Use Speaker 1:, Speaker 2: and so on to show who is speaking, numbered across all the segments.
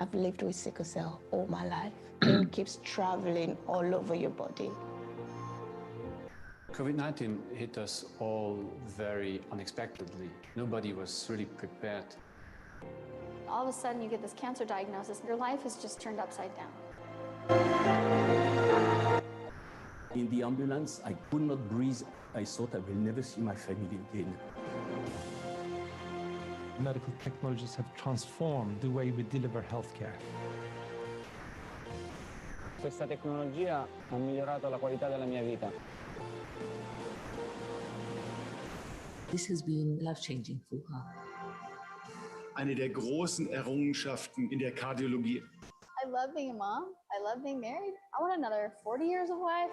Speaker 1: I've lived with sickle cell all my life. It keeps traveling all over your body.
Speaker 2: COVID-19 hit us all very unexpectedly. Nobody was really prepared.
Speaker 3: All of a sudden you get this cancer diagnosis, your life is just turned upside down.
Speaker 4: In the ambulance, I could not breathe. I thought I will never see my family again.
Speaker 5: Medical technologies have transformed the way we deliver healthcare.
Speaker 6: Questa tecnologia ha migliorato la qualità della mia vita.
Speaker 7: This has been life-changing for her.
Speaker 8: Eine der großen Errungenschaften in der Kardiologie.
Speaker 3: I love being a mom. I love being married. I want another 40 years of life.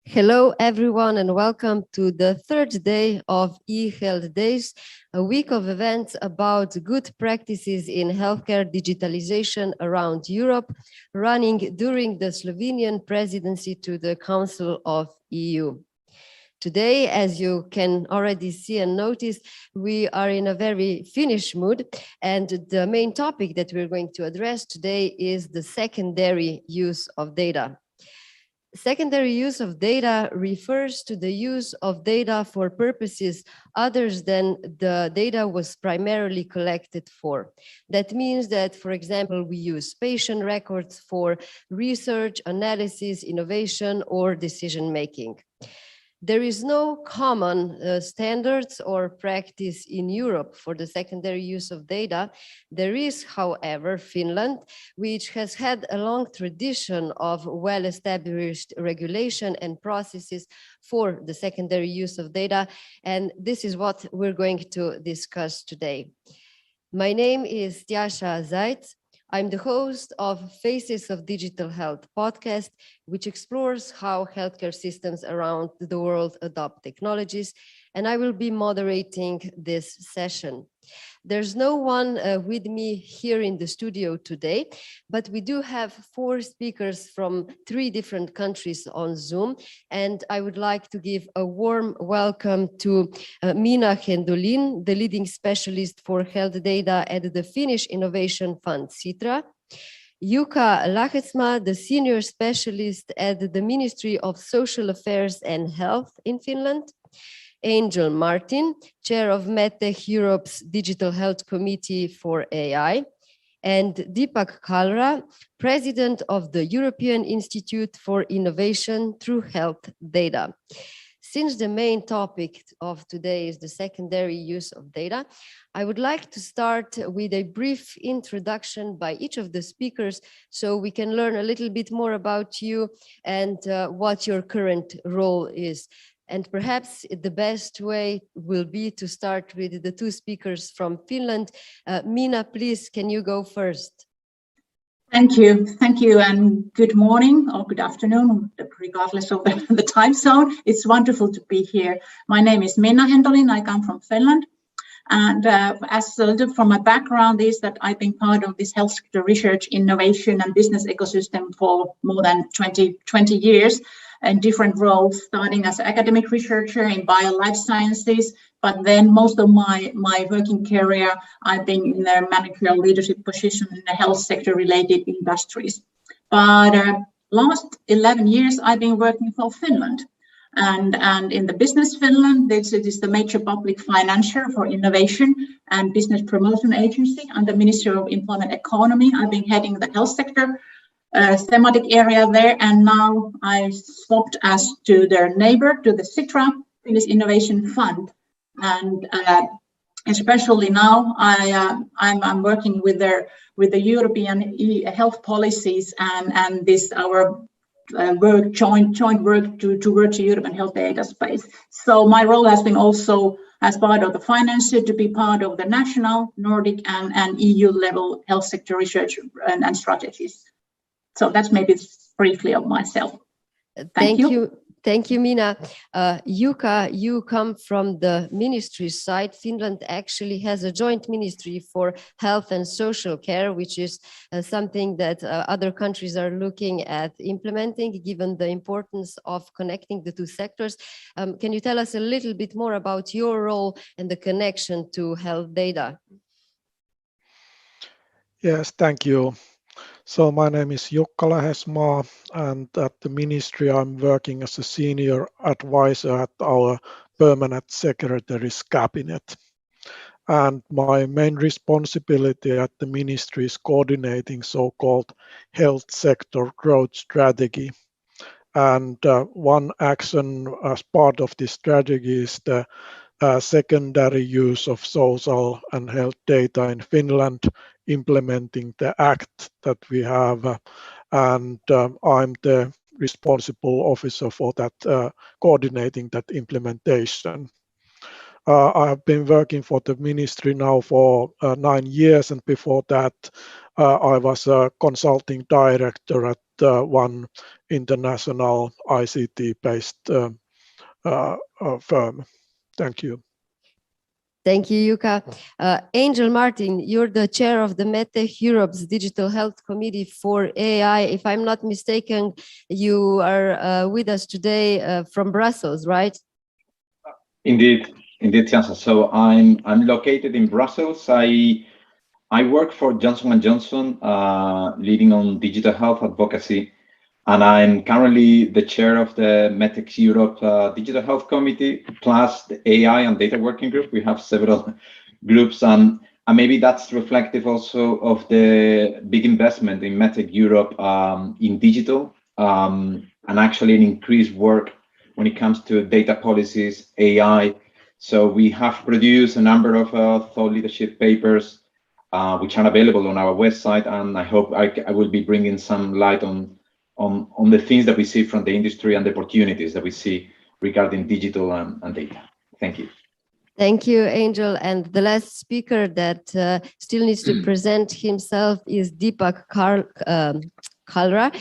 Speaker 9: Hello, everyone, and welcome to the third day of eHealth Days, a week of events about good practices in healthcare digitalization around Europe, running during the Slovenian presidency to the Council of EU. Today, as you can already see and notice, we are in a very Finnish mood, and the main topic that we're going to address today is the secondary use of data. Secondary use of data refers to the use of data for purposes other than the data was primarily collected for. That means that, for example, we use patient records for research, analysis, innovation, or decision-making. There is no common standards or practice in Europe for the secondary use of data. There is, however, Finland, which has had a long tradition of well-established regulation and processes for the secondary use of data, and this is what we're going to discuss today. My name is Tjaša Zajc. I'm the host of Faces of Digital Health podcast, which explores how healthcare systems around the world adopt technologies, and I will be moderating this session. There's no one with me here in the studio today, but we do have 4 speakers from 3 different countries on Zoom, and I would like to give a warm welcome to Minna Hendolin, the leading specialist for health data at the Finnish Innovation Fund, Sitra, Jukka Lahesmaa, the senior specialist at the Ministry of Social Affairs and Health in Finland, Angel Martin, chair of MedTech Europe's Digital Health Committee for AI, and Deepak Kalra, president of the European Institute for Innovation through Health Data. Since the main topic of today is the secondary use of data, I would like to start with a brief introduction by each of the speakers so we can learn a little bit more about you and what your current role is. And perhaps the best way will be to start with the 2 speakers from Finland. Minna, please, can you go first?
Speaker 10: Thank you, and good morning or good afternoon, regardless of the time zone. It's wonderful to be here. My name is Minna Hendolin. I come from Finland, and as a little from my background is that I've been part of this health sector research, innovation, and business ecosystem for more than 20 years. In different roles, starting as an academic researcher in bio-life sciences, but then most of my working career, I've been in a managerial leadership position in the health sector related industries. But last 11 years, I've been working for Finland. And in the Business Finland, this is the major public financier for innovation and business promotion agency under Ministry of Employment Economy. I've been heading the health sector thematic area there, and now I swapped as to their neighbor, to the Sitra, Finnish Innovation Fund, and especially now I'm working with the European health policies and this our work joint work towards the European health data space. So my role has been also as part of the financier to be part of the national, Nordic, and EU level health sector research and strategies. So that's maybe briefly of myself. Thank you.
Speaker 9: Thank you, Mina. Jukka, you come from the ministry side. Finland actually has a joint ministry for health and social care, which is something that other countries are looking at implementing, given the importance of connecting the two sectors. Can you tell us a little bit more about your role and the connection to health data?
Speaker 11: Yes, thank you. So my name is Jukka Lähesmaa, and at the ministry I'm working as a senior advisor at our permanent secretary's cabinet. And my main responsibility at the ministry is coordinating so-called health sector growth strategy. And one action as part of this strategy is the secondary use of social and health data in Finland, implementing the act that we have, and I'm the responsible officer for that, coordinating that implementation. I have been working for the ministry now for 9 years, and before that I was a consulting director at one international ICT-based firm. Thank you.
Speaker 9: Thank you, Jukka. Angel Martin, you're the chair of the METEC Europe's Digital Health Committee for AI. If I'm not mistaken, you are with us today from Brussels, right?
Speaker 12: Indeed, Tiansa. So I'm located in Brussels. I work for Johnson & Johnson, leading on digital health advocacy. And I'm currently the chair of the METEC Europe Digital Health Committee, plus the AI and Data Working Group. We have several groups, and maybe that's reflective also of the big investment in METEC Europe in digital, and actually an increased work when it comes to data policies, AI. So we have produced a number of thought leadership papers, which are available on our website, and I hope I will be bringing some light on the things that we see from the industry and the opportunities that we see regarding digital and data. Thank you.
Speaker 9: Thank you, Angel. And the last speaker that still needs to present himself is Deepak Kalra,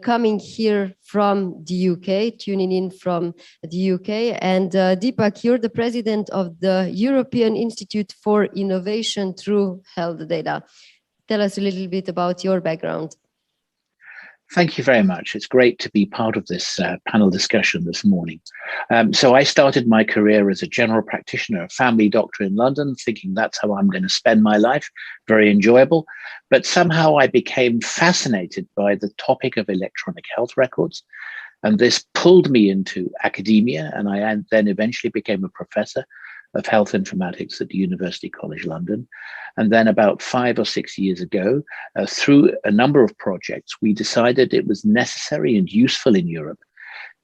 Speaker 9: coming here from the UK, tuning in from the UK. And Deepak, you're the president of the European Institute for Innovation through Health Data. Tell us a little bit about your background.
Speaker 13: Thank you very much. It's great to be part of this panel discussion this morning. So I started my career as a general practitioner, a family doctor in London, thinking that's how I'm going to spend my life. Very enjoyable. But somehow I became fascinated by the topic of electronic health records. And this pulled me into academia. And I then eventually became a professor of health informatics at University College London. And then about 5 or 6 years ago, through a number of projects, we decided it was necessary and useful in Europe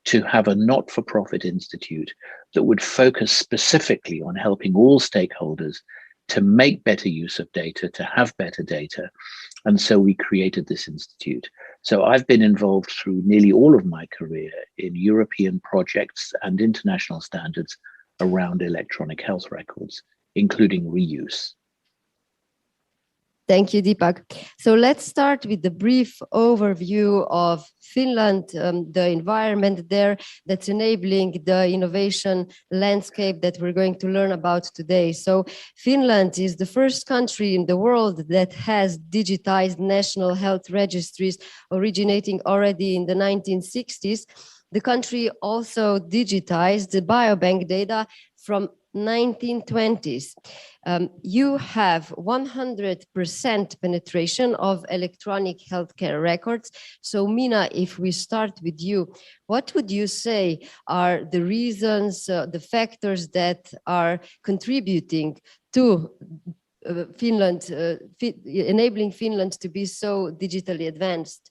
Speaker 13: to have a not-for-profit institute that would focus specifically on helping all stakeholders to make better use of data, to have better data. And so we created this institute. So I've been involved through nearly all of my career in European projects and international standards around electronic health records, including reuse.
Speaker 9: Thank you, Deepak. So let's start with the brief overview of Finland, the environment there that's enabling the innovation landscape that we're going to learn about today. So Finland is the first country in the world that has digitized national health registries originating already in the 1960s. The country also digitized the biobank data from 1920s. You have 100% penetration of electronic healthcare records. So Mina, if we start with you, what would you say are the reasons, the factors that are contributing to Finland, enabling Finland to be so digitally advanced?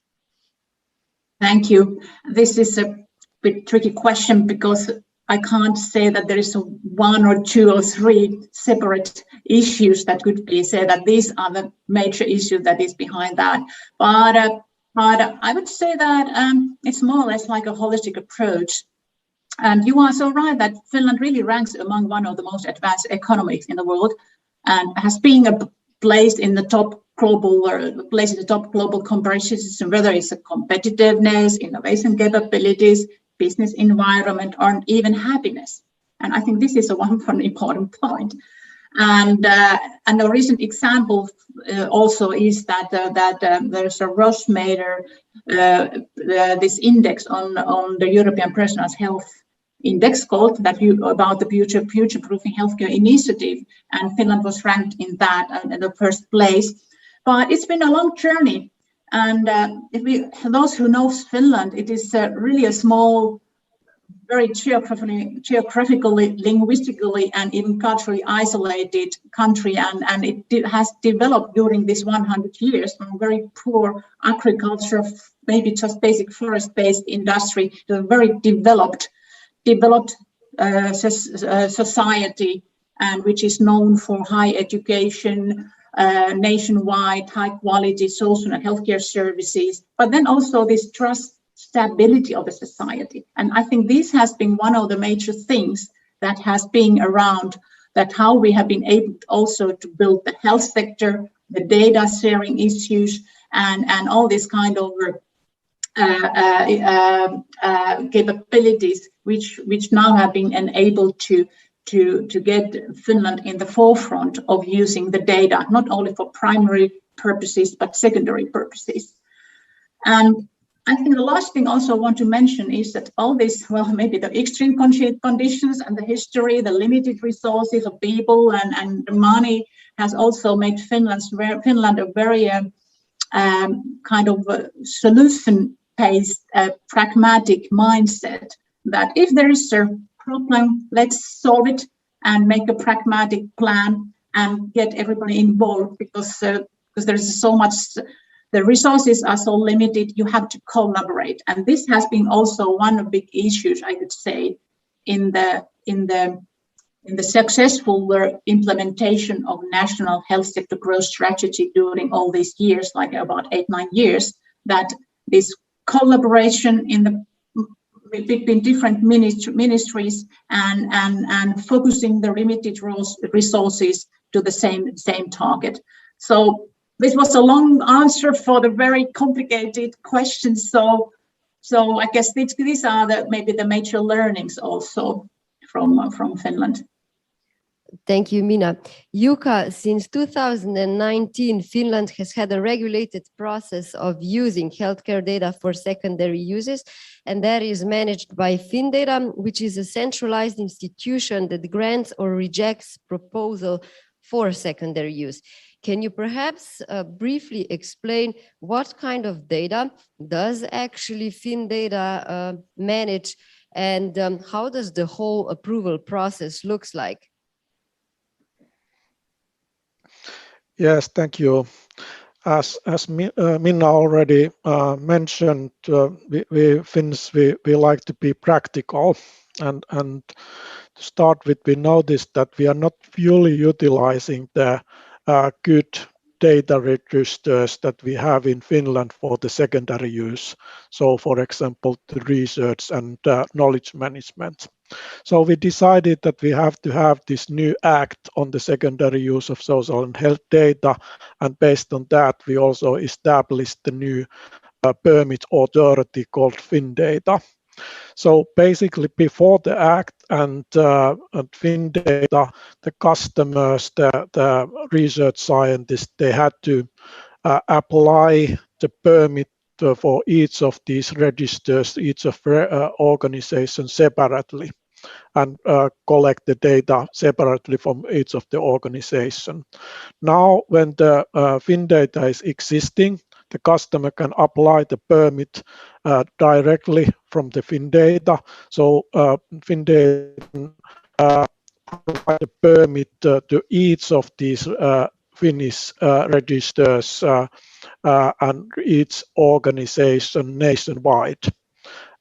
Speaker 10: Thank you. This is a bit tricky question because I can't say that there is one or two or three separate issues that could be said that these are the major issues that is behind that. But I would say that it's more or less like a holistic approach. And you are so right that Finland really ranks among one of the most advanced economies in the world and has been placed in the top global comparison, whether it's a competitiveness, innovation capabilities, business environment, or even happiness. And I think this is one important point. And a recent example also is that there's a Rossmader this index on the European Personal Health Index called about the future-proofing healthcare initiative, and Finland was ranked in that and in the first place. But it's been a long journey, and those who know Finland, it is really a small, very geographically, linguistically, and even culturally isolated country, and it has developed during this 100 years from very poor agriculture, maybe just basic forest-based industry, to a very developed society, and which is known for high education, nationwide, high quality social and healthcare services, but then also this trust, stability of a society. And I think this has been one of the major things that has been around, that how we have been able also to build the health sector, the data sharing issues, and all this kind of capabilities which now have been enabled to get Finland in the forefront of using the data, not only for primary purposes, but secondary purposes. And I think the last thing also I want to mention is that all this, well, maybe the extreme conditions and the history, the limited resources of people and the money has also made Finland a very kind of solution-based, pragmatic mindset, that if there is a problem, let's solve it and make a pragmatic plan and get everybody involved, because there's so much, the resources are so limited, you have to collaborate. And this has been also one of the big issues, I could say, in the successful implementation of national health sector growth strategy during all these years, like about 8-9 years, that this collaboration between different ministries and focusing the limited resources to the same target. So this was a long answer for the very complicated questions. So I guess these are maybe the major learnings also from Finland.
Speaker 9: Thank you, Minna. Jukka, since 2019, Finland has had a regulated process of using healthcare data for secondary uses, and that is managed by FinData, which is a centralized institution that grants or rejects proposal for secondary use. Can you perhaps briefly explain what kind of data does actually FinData manage, and how does the whole approval process looks like?
Speaker 11: Yes, thank you. As Minna already mentioned, we Finns we like to be practical, and to start with, we noticed that we are not fully utilizing the good data registers that we have in Finland for the secondary use. So, for example, the research and knowledge management. So we decided that we have to have this new act on the secondary use of social and health data, and based on that, we also established the new permit authority called FinData. So basically, before the act and FinData, the customers, the research scientists, they had to apply the permit for each of these registers, each of organizations separately, and collect the data separately from each of the organization. Now, when the FinData is existing, the customer can apply the permit directly from the FinData. So FinData provide the permit to each of these Finnish registers and each organization nationwide.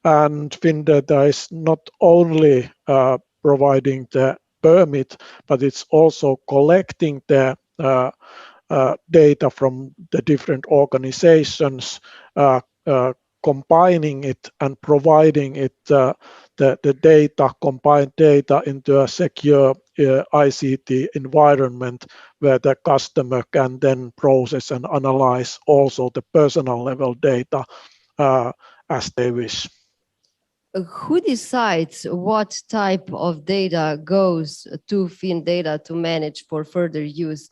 Speaker 11: And FinData is not only providing the permit, but it's also collecting the data from the different organizations, combining it and providing it the data, combined data, into a secure ICT environment where the customer can then process and analyze also the personal level data as they wish.
Speaker 9: who decides what type of data goes to FinData to manage for further use?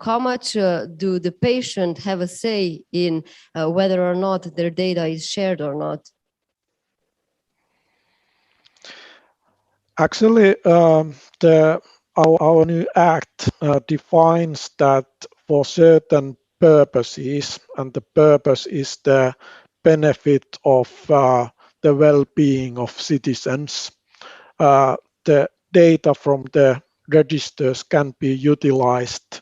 Speaker 9: How much do the patient have a say in whether or not their data is shared or not?
Speaker 11: Actually, our new act defines that for certain purposes, and the purpose is the benefit of the well-being of citizens, the data from the registers can be utilized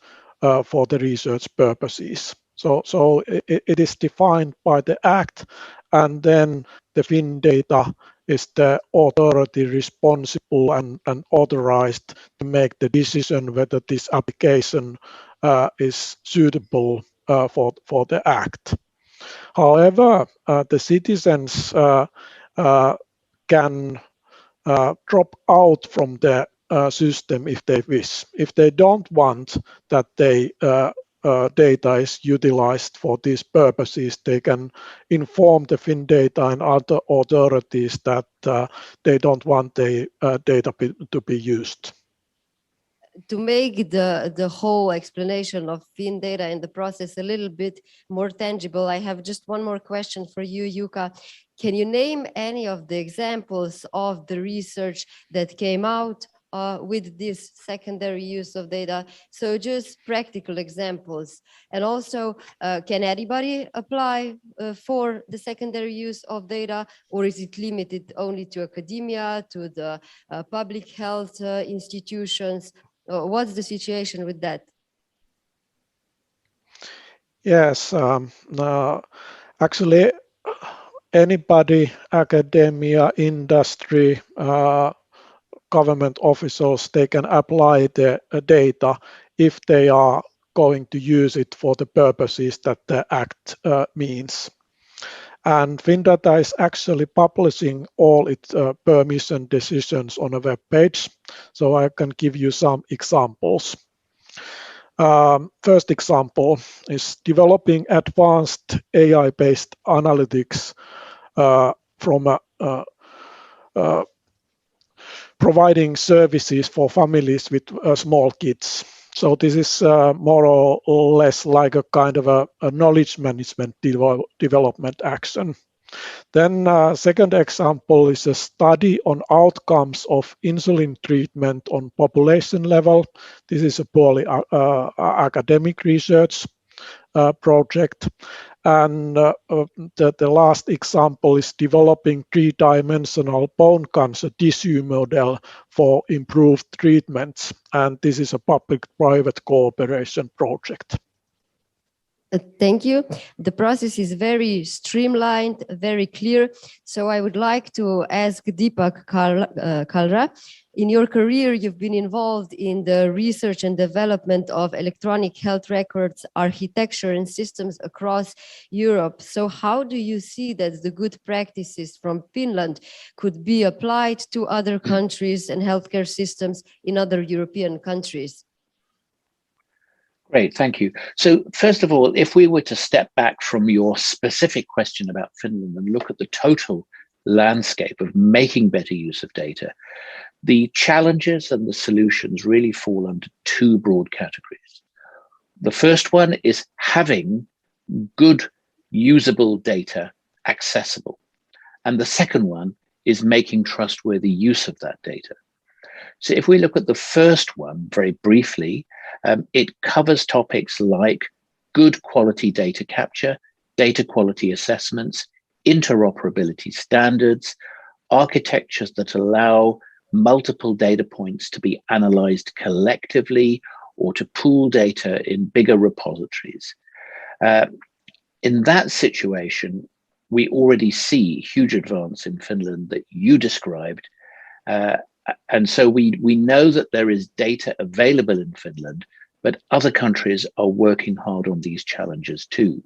Speaker 11: for the research purposes. So it is defined by the act, and then the FinData is the authority responsible and authorized to make the decision whether this application is suitable for the act. However, the citizens can drop out from the system if they wish. If they don't want that they data is utilized for these purposes, they can inform the FinData and other authorities that they don't want the data to be used.
Speaker 9: To make the whole explanation of FinData and the process a little bit more tangible, I have just one more question for you, Jukka. Can you name any of the examples of the research that came out with this secondary use of data? So just practical examples. And also, can anybody apply for the secondary use of data, or is it limited only to academia, to the public health institutions? What's the situation with that?
Speaker 11: Yes, actually, anybody, academia, industry, government officials, they can apply the data if they are going to use it for the purposes that the act means. And FinData is actually publishing all its permission decisions on a web page. So I can give you some examples. First example is developing advanced AI-based analytics from providing services for families with small kids. So this is more or less like a kind of a knowledge management development action. Then second example is a study on outcomes of insulin treatment on population level. This is a purely academic research project. And the last example is developing three-dimensional bone cancer tissue model for improved treatments. And this is a public-private cooperation project.
Speaker 9: Thank you. The process is very streamlined, very clear. So I would like to ask Deepak Kalra. In your career, you've been involved in the research and development of electronic health records, architecture and systems across Europe. So how do you see that the good practices from Finland could be applied to other countries and healthcare systems in other European countries?
Speaker 13: Great, thank you. So first of all, if we were to step back from your specific question about Finland and look at the total landscape of making better use of data, the challenges and the solutions really fall under two broad categories. The first one is having good usable data accessible. And the second one is making trustworthy use of that data. So if we look at the first one very briefly, it covers topics like good quality data capture, data quality assessments, interoperability standards, architectures that allow multiple data points to be analyzed collectively or to pool data in bigger repositories. In that situation, we already see huge advance in Finland that you described. And so we know that there is data available in Finland, but other countries are working hard on these challenges too.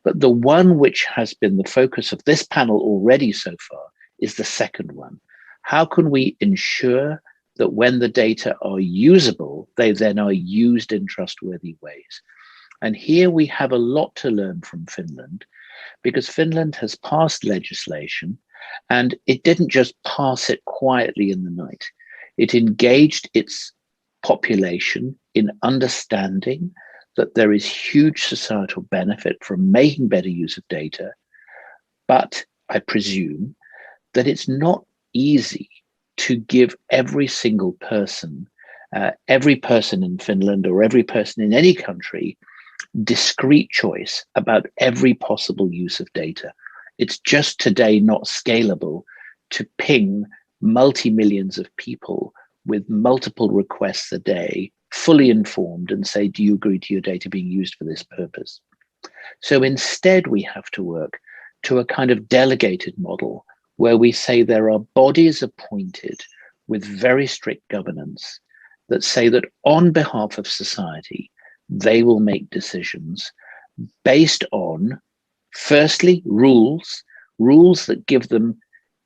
Speaker 13: But the one which has been the focus of this panel already so far is the second one. How can we ensure that when the data are usable, they then are used in trustworthy ways? And here we have a lot to learn from Finland, because Finland has passed legislation And it didn't just pass it quietly in the night. It engaged its population in understanding that there is huge societal benefit from making better use of data. But I presume that it's not easy to give every single person, every person in Finland or every person in any country, discrete choice about every possible use of data. It's just today not scalable to ping multi-millions of people with multiple requests a day, fully informed, and say, do you agree to your data being used for this purpose? So instead, we have to work to a kind of delegated model where we say there are bodies appointed with very strict governance that say that on behalf of society, they will make decisions based on, firstly, rules that give them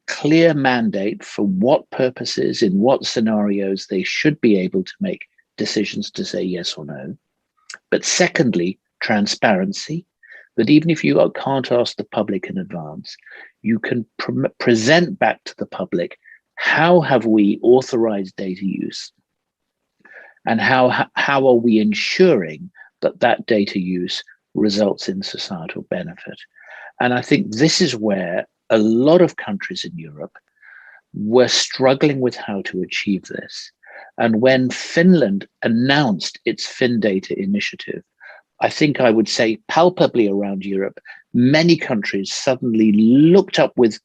Speaker 13: clear mandate for what purposes, in what scenarios they should be able to make decisions to say yes or no. But secondly, transparency, that even if you can't ask the public in advance, you can present back to the public, how have we authorized data use? And how are we ensuring that that data use results in societal benefit? And I think this is where a lot of countries in Europe were struggling with how to achieve this. And when Finland announced its FinData initiative, I think I would say palpably around Europe, many countries suddenly looked up with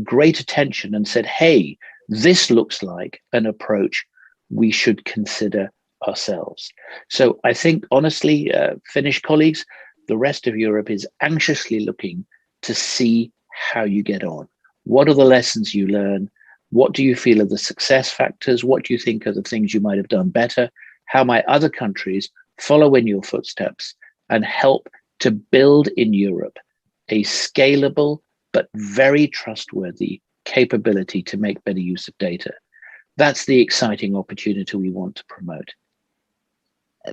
Speaker 13: great attention and said, hey, this looks like an approach we should consider ourselves. So I think, honestly, Finnish colleagues, the rest of Europe is anxiously looking to see how you get on. What are the lessons you learn? What do you feel are the success factors? What do you think are the things you might have done better? How might other countries follow in your footsteps and help to build in Europe a scalable but very trustworthy capability to make better use of data? That's the exciting opportunity we want to promote.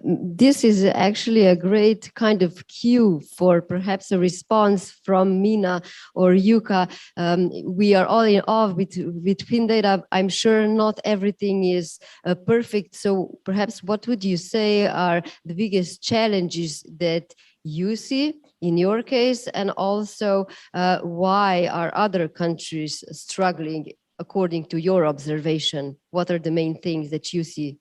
Speaker 9: This is actually a great kind of cue for perhaps a response from Minna or Jukka. We are all in awe with FinData. I'm sure not everything is perfect. So perhaps what would you say are the biggest challenges that you see in your case, and also why are other countries struggling according to your observation? What are the main things that you see?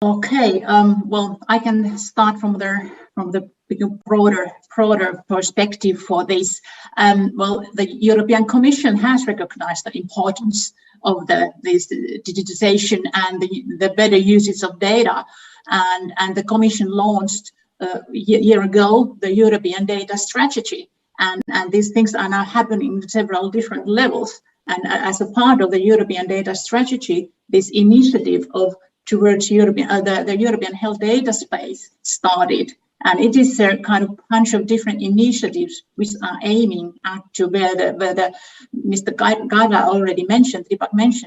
Speaker 10: Okay, well, I can start from the bigger, broader perspective for this. Well, the European Commission has recognized the importance of this digitization and the better usage of data, and the Commission launched a year ago the European Data Strategy, and these things are now happening at several different levels. And as a part of the European Data Strategy, this initiative towards the European health data space started. And it is a kind of bunch of different initiatives which are aiming at to where Mr. Gaga already mentioned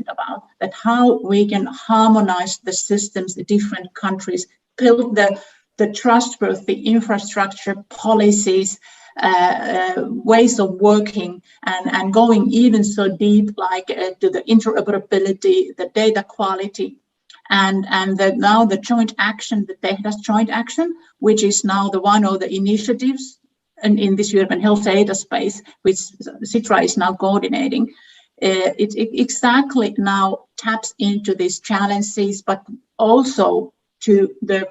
Speaker 10: about, that how we can harmonize the systems, the different countries, build the trustworthy infrastructure, policies, ways of working, and going even so deep like to the interoperability, the data quality, and now the joint action, the data joint action, which is now one of the initiatives in this European health data space, which Sitra is now coordinating. It exactly now taps into these challenges, but also to the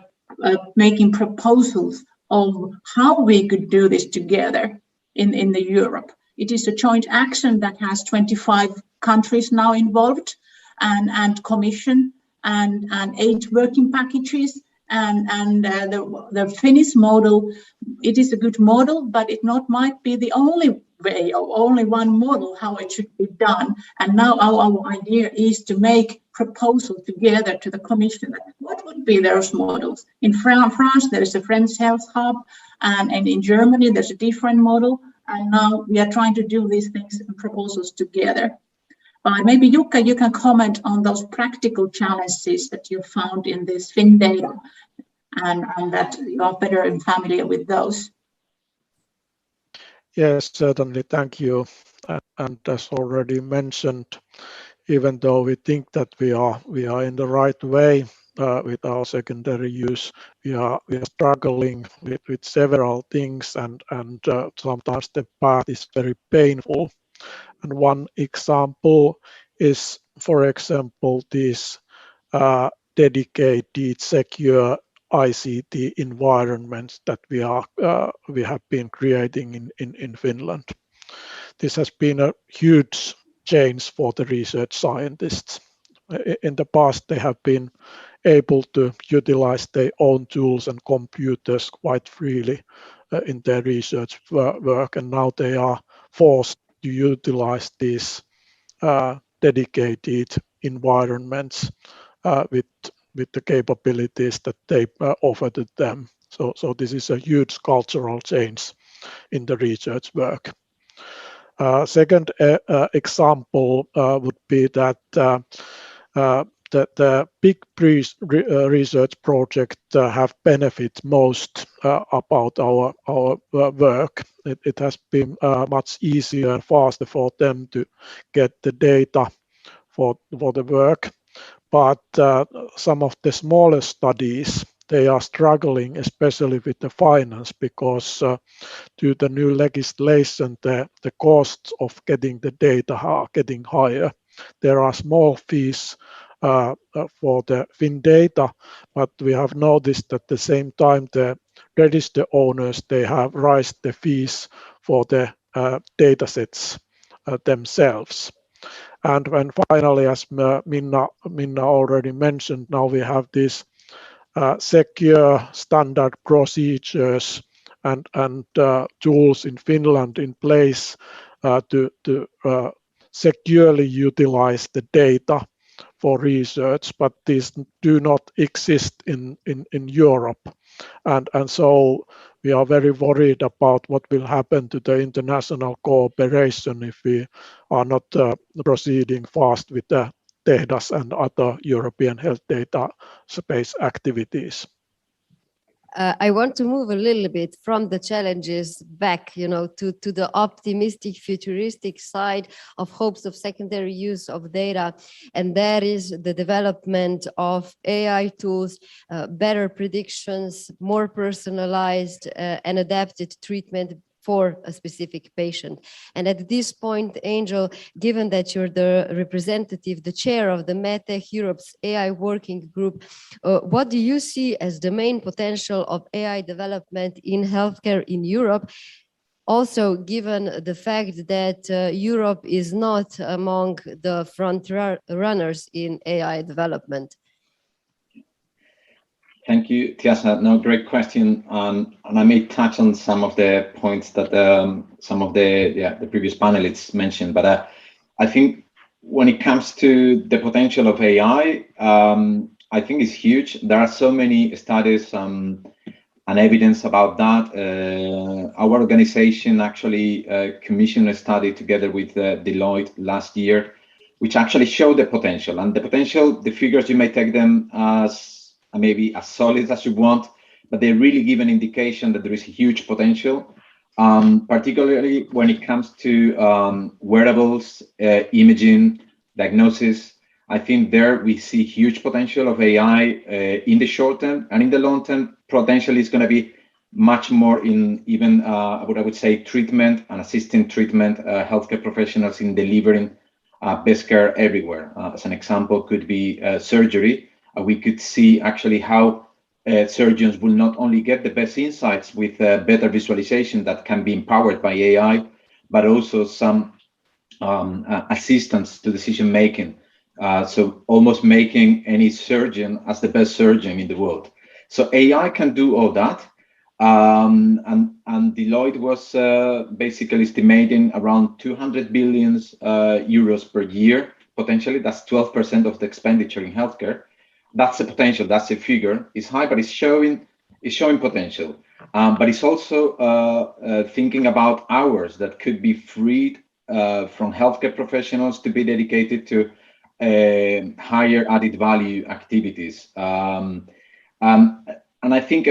Speaker 10: making proposals of how we could do this together in the Europe. It is a joint action that has 25 countries now involved, and Commission, and 8 working packages, and the Finnish model. It is a good model, but it might be the only way or only one model how it should be done. And now our idea is to make proposals together to the Commission. What would be those models? In France, there is a French Health Hub, and in Germany, there's a different model. And now we are trying to do these things and proposals together. Maybe Jukka, you can comment on those practical challenges that you found in this FinData, and that you are better and familiar with those.
Speaker 11: Yes, certainly. Thank you. And as already mentioned, even though we think that we are in the right way with our secondary use, we are struggling with several things, and sometimes the path is very painful. And one example is, for example, these dedicated secure ICT environments that we have been creating in Finland. This has been a huge change for the research scientists. In the past, they have been able to utilize their own tools and computers quite freely in their research work, and now they are forced to utilize these dedicated environments with the capabilities that they offer to them. So this is a huge cultural change in the research work. Second example would be that the big research project have benefit most about our work. It has been much easier and faster for them to get the data for the work. But some of the smaller studies, they are struggling, especially with the finance, because due to the new legislation, the costs of getting the data are getting higher. There are small fees for the FinData, but we have noticed at the same time the register owners, they have raised the fees for the data sets themselves. And when finally, as Minna already mentioned, now we have these secure standard procedures and tools in Finland in place to securely utilize the data for research, but these do not exist in Europe. And so we are very worried about what will happen to the international cooperation if we are not proceeding fast with the TEHDAS and other European health data space activities.
Speaker 9: I want to move a little bit from the challenges back, to the optimistic, futuristic side of hopes of secondary use of data. And that is the development of AI tools, better predictions, more personalized and adapted treatment for a specific patient. And at this point, Angel, given that you're the representative, the chair of the MedTech Europe's AI working group, what do you see as the main potential of AI development in healthcare in Europe? Also, given the fact that Europe is not among the front runners in AI development.
Speaker 12: Thank you, Tiasa. No, great question. And I may touch on some of the points that some of the previous panelists mentioned. But I think when it comes to the potential of AI, I think it's huge. There are so many studies and evidence about that. Our organization actually commissioned a study together with Deloitte last year, which actually showed the potential. And the potential, the figures, you may take them as maybe as solid as you want, but they really give an indication that there is a huge potential, particularly when it comes to wearables, imaging, diagnosis. I think there we see huge potential of AI in the short term, and in the long term, potentially is going to be much more in even what I would say treatment and assisting treatment, healthcare professionals in delivering best care everywhere. As an example, could be surgery. We could see actually how surgeons will not only get the best insights with better visualization that can be empowered by AI, but also some assistance to decision making. So almost making any surgeon as the best surgeon in the world. So AI can do all that. And Deloitte was basically estimating around 200 billion euros per year, potentially. That's 12% of the expenditure in healthcare. That's the potential, that's the figure. It's high, but it's showing potential. But it's also thinking about hours that could be freed from healthcare professionals to be dedicated to higher added value activities. And I think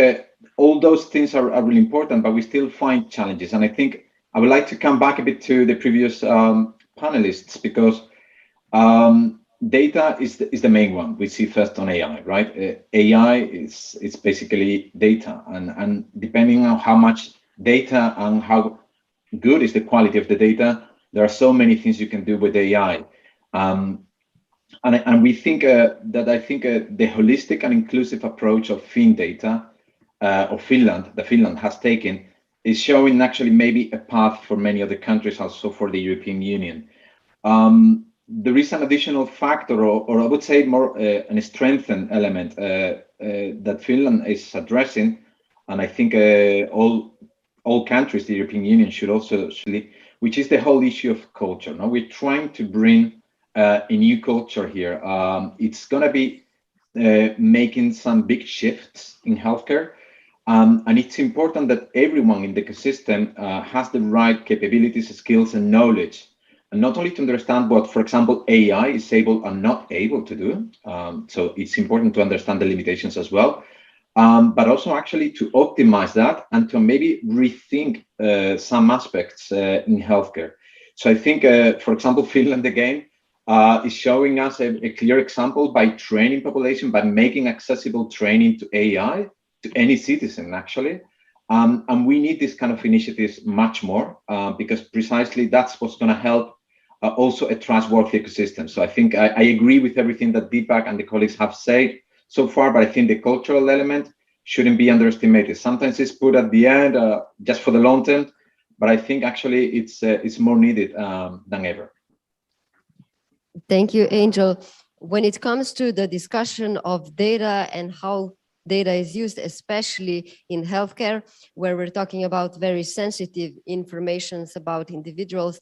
Speaker 12: all those things are really important, but we still find challenges. And I think I would like to come back a bit to the previous panelists, because data is the main one we see first on AI, right? AI is basically data, and depending on how much data and how good is the quality of the data, there are so many things you can do with AI. And we think the holistic and inclusive approach of Finland has taken, is showing actually maybe a path for many other countries, also for the European Union. There is an additional factor, or I would say more an strengthened element that Finland is addressing, and I think all countries, the European Union, should also, which is the whole issue of culture. Now we're trying to bring a new culture here. It's going to be making some big shifts in healthcare. And it's important that everyone in the ecosystem has the right capabilities, skills, and knowledge, and not only to understand what, for example, AI is able and not able to do. So it's important to understand the limitations as well, but also actually to optimize that and to maybe rethink some aspects in healthcare. So I think, for example, Finland again is showing us a clear example by training population, by making accessible training to AI, to any citizen actually. And we need this kind of initiatives much more, because precisely that's what's going to help also a trustworthy ecosystem. So I think I agree with everything that Deepak and the colleagues have said so far, but I think the cultural element shouldn't be underestimated. Sometimes it's put at the end just for the long term, but I think actually it's more needed than ever.
Speaker 9: Thank you, Angel. When it comes to the discussion of data and how data is used, especially in healthcare, where we're talking about very sensitive informations about individuals,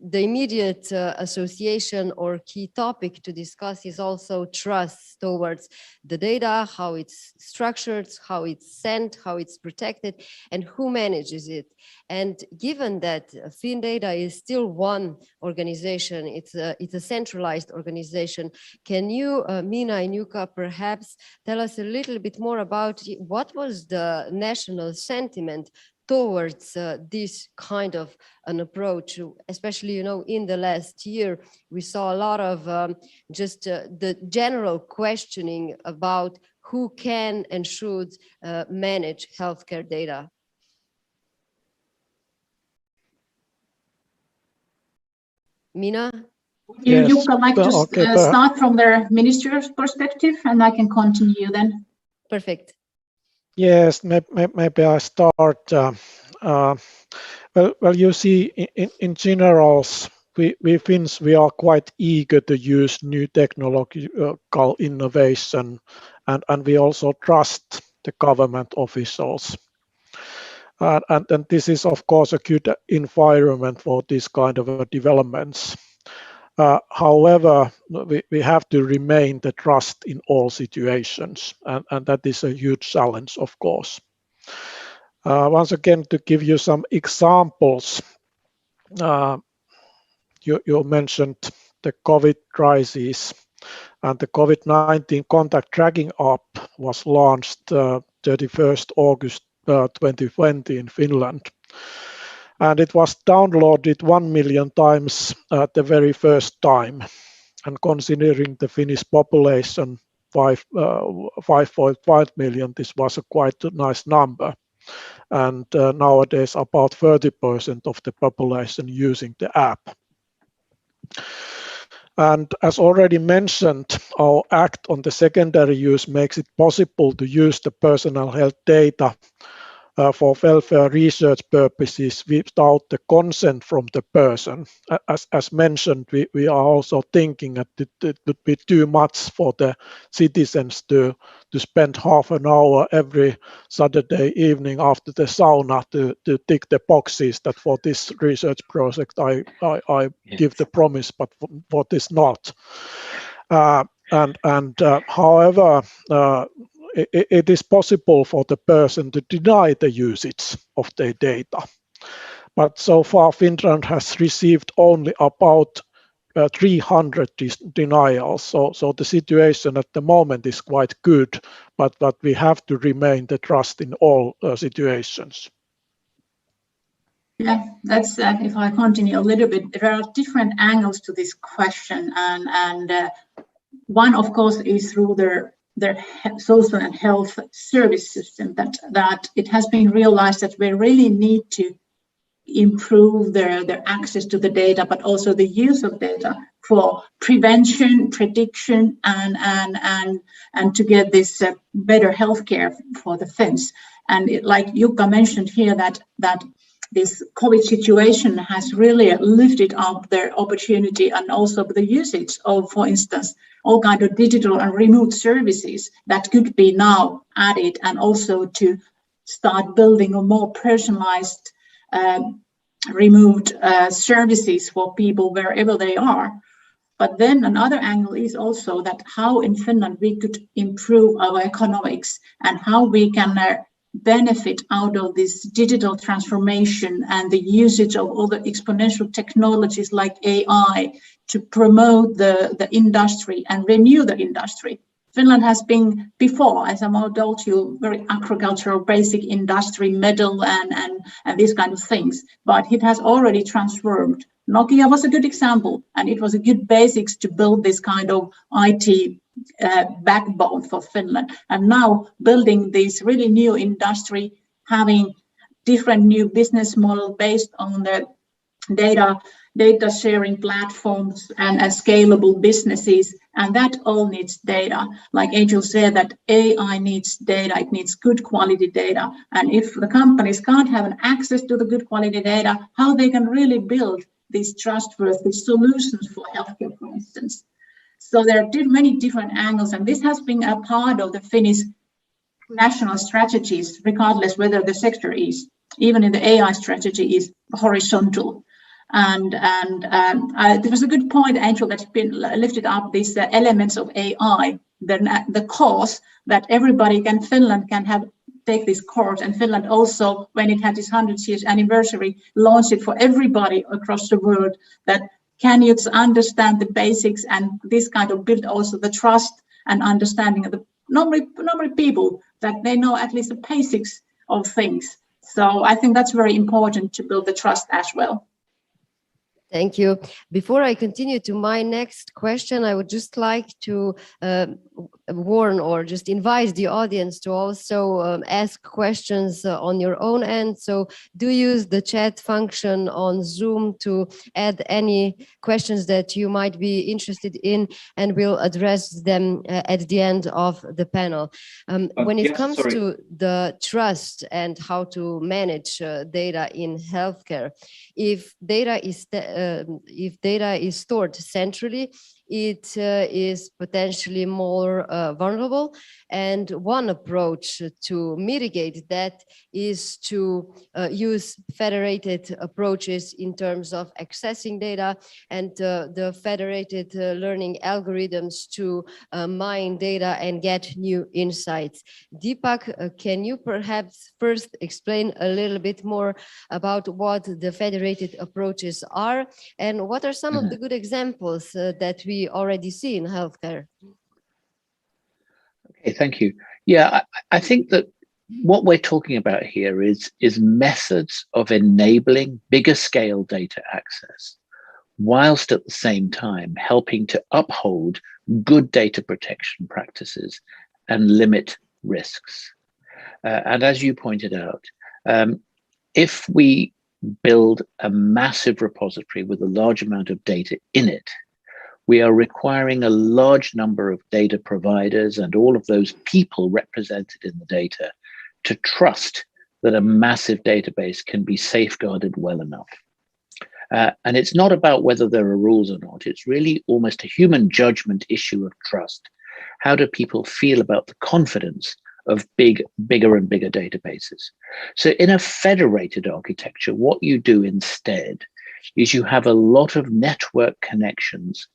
Speaker 9: the immediate association or key topic to discuss is also trust towards the data, how it's structured, how it's sent, how it's protected, and who manages it. And given that FinData is still one organization, it's a centralized organization, can you, Mina and Jukka, perhaps tell us a little bit more about what was the national sentiment towards this kind of an approach, especially, in the last year, we saw a lot of just the general questioning about who can and should manage healthcare data. Mina?
Speaker 10: Would you, Jukka, like to start from the minister's perspective, and I can continue then?
Speaker 9: Perfect.
Speaker 11: Yes, maybe I start. Well, you see, in general, we Finns, we are quite eager to use new technological innovation, and we also trust the government officials. And this is, of course, a good environment for this kind of developments. However, we have to remain the trust in all situations, and that is a huge challenge, of course. Once again, to give you some examples, you mentioned the COVID crisis, and the COVID-19 contact tracking app was launched 31st August 2020 in Finland. And it was downloaded 1 million times at the very first time. And considering the Finnish population, 5.5 million, this was a quite nice number. And nowadays, about 30% of the population using the app. And as already mentioned, our act on the secondary use makes it possible to use the personal health data for welfare research purposes without the consent from the person. As mentioned, we are also thinking that it would be too much for the citizens to spend half an hour every Saturday evening after the sauna to tick the boxes that for this research project I give the promise, but for this not. However, it is possible for the person to deny the usage of their data. But so far, Finland has received only about 300 denials. So the situation at the moment is quite good, but we have to remain the trust in all situations.
Speaker 10: Yeah, that's if I continue a little bit, there are different angles to this question, and one, of course, is through their social and health service system, that it has been realized that we really need to improve their access to the data, but also the use of data for prevention, prediction, and to get this better healthcare for the Finns. And like Jukka mentioned here, that this COVID situation has really lifted up their opportunity and also the usage of, for instance, all kind of digital and remote services that could be now added, and also to start building a more personalized remote services for people wherever they are. But then another angle is also that how in Finland we could improve our economics and how we can benefit out of this digital transformation and the usage of all the exponential technologies like AI to promote the industry and renew the industry. Finland has been before, as I told you, very agricultural, basic industry, metal and these kind of things, but it has already transformed. Nokia was a good example, and it was a good basics to build this kind of IT backbone for Finland. And now building this really new industry, having different new business model based on the data sharing platforms and scalable businesses, and that all needs data. Like Angel said, that AI needs data, it needs good quality data. And if the companies can't have an access to the good quality data, how they can really build these trustworthy solutions for healthcare, for instance. So there are many different angles, and this has been a part of the Finnish national strategies, regardless whether the sector is, even in the AI strategy, is horizontal. And there was a good point, Angel, that's been lifted up, these elements of AI, the course that everybody Finland can take this course, and Finland also, when it had its 100th years anniversary, launched it for everybody across the world, that can you understand the basics, and this kind of build also the trust and understanding of the normally people, that they know at least the basics of things. So I think that's very important to build the trust as well.
Speaker 9: Thank you. Before I continue to my next question, I would just like to warn or just invite the audience to also ask questions on your own end. So do use the chat function on Zoom to add any questions that you might be interested in, and we'll address them at the end of the panel. When it comes to the trust and how to manage data in healthcare, if data is stored centrally, it is potentially more vulnerable. And one approach to mitigate that is to use federated approaches in terms of accessing data, and the federated learning algorithms to mine data and get new insights. Deepak, can you perhaps first explain a little bit more about what the federated approaches are, and what are some of the good examples that we already see in healthcare?
Speaker 13: Okay, thank you. Yeah, I think that what we're talking about here is methods of enabling bigger scale data access, whilst at the same time helping to uphold good data protection practices and limit risks. And as you pointed out, if we build a massive repository with a large amount of data in it, we are requiring a large number of data providers and all of those people represented in the data to trust that a massive database can be safeguarded well enough. And it's not about whether there are rules or not. It's really almost a human judgment issue of trust. How do people feel about the confidence of bigger and bigger databases? So in a federated architecture, what you do instead is you have a lot of network connections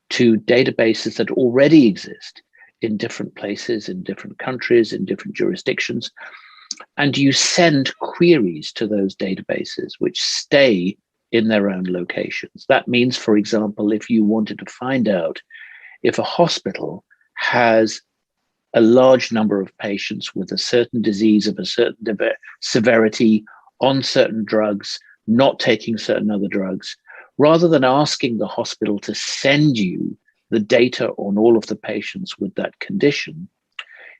Speaker 13: to databases that already exist in different places, in different countries, in different jurisdictions. And you send queries to those databases which stay in their own locations. That means, for example, if you wanted to find out if a hospital has a large number of patients with a certain disease of a certain severity on certain drugs not taking certain other drugs, rather than asking the hospital to send you the data on all of the patients with that condition,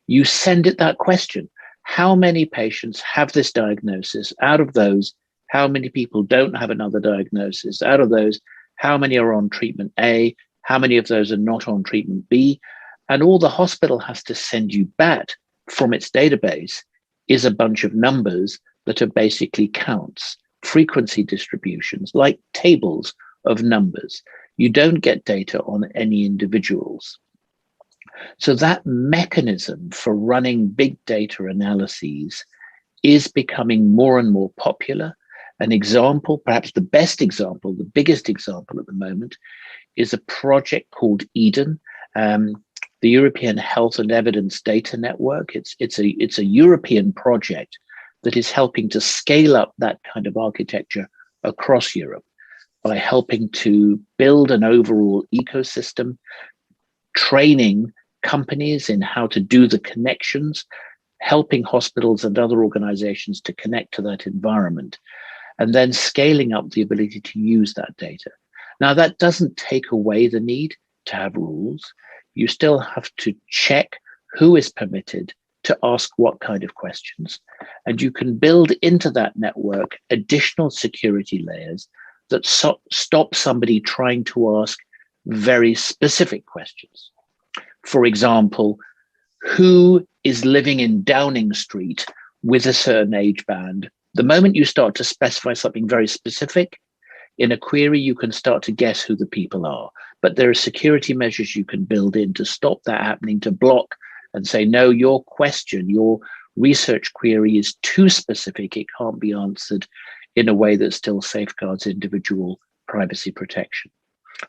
Speaker 13: you send it that question. How many patients have this diagnosis? Out of those, how many people don't have another diagnosis? Out of those, how many are on treatment A? How many of those are not on treatment B? And all the hospital has to send you back from its database is a bunch of numbers that are basically counts, frequency distributions, like tables of numbers. You don't get data on any individuals. So that mechanism for running big data analyses is becoming more and more popular. An example, perhaps the best example, the biggest example at the moment, is a project called Eden, the European Health and Evidence Data Network. It's a European project that is helping to scale up that kind of architecture across Europe by helping to build an overall ecosystem, training companies in how to do the connections, helping hospitals and other organizations to connect to that environment, and then scaling up the ability to use that data. Now, that doesn't take away the need to have rules. You still have to check who is permitted to ask what kind of questions. And you can build into that network additional security layers that stop somebody trying to ask very specific questions. For example, who is living in Downing Street with a certain age band? The moment you start to specify something very specific, in a query, you can start to guess who the people are. But there are security measures you can build in to stop that happening, to block and say, no, your question, your research query is too specific. It can't be answered in a way that still safeguards individual privacy protection.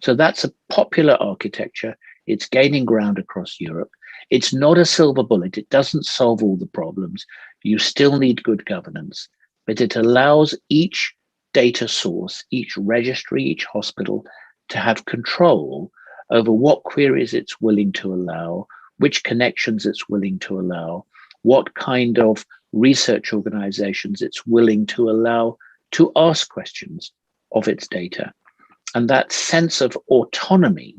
Speaker 13: So that's a popular architecture. It's gaining ground across Europe. It's not a silver bullet. It doesn't solve all the problems. You still need good governance, but it allows each data source, each registry, each hospital to have control over what queries it's willing to allow, which connections it's willing to allow, what kind of research organizations it's willing to allow to ask questions of its data. And that sense of autonomy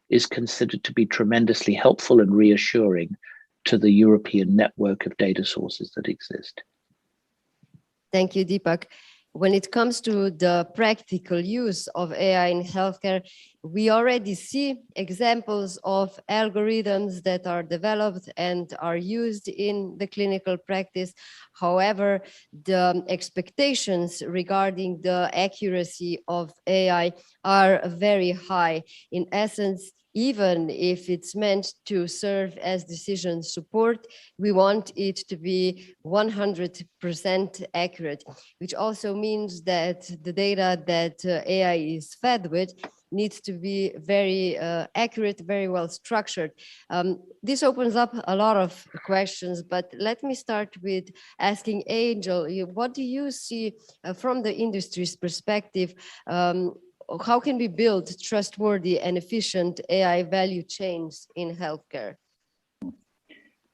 Speaker 13: is considered to be tremendously helpful and reassuring to the European network of data sources that exist.
Speaker 9: Thank you, Deepak. When it comes to the practical use of AI in healthcare, we already see examples of algorithms that are developed and are used in the clinical practice. However, the expectations regarding the accuracy of AI are very high. In essence, even if it's meant to serve as decision support, we want it to be 100% accurate, which also means that the data that AI is fed with needs to be very accurate, very well structured. This opens up a lot of questions, but let me start with asking Angel, what do you see from the industry's perspective? How can we build trustworthy and efficient AI value chains in healthcare?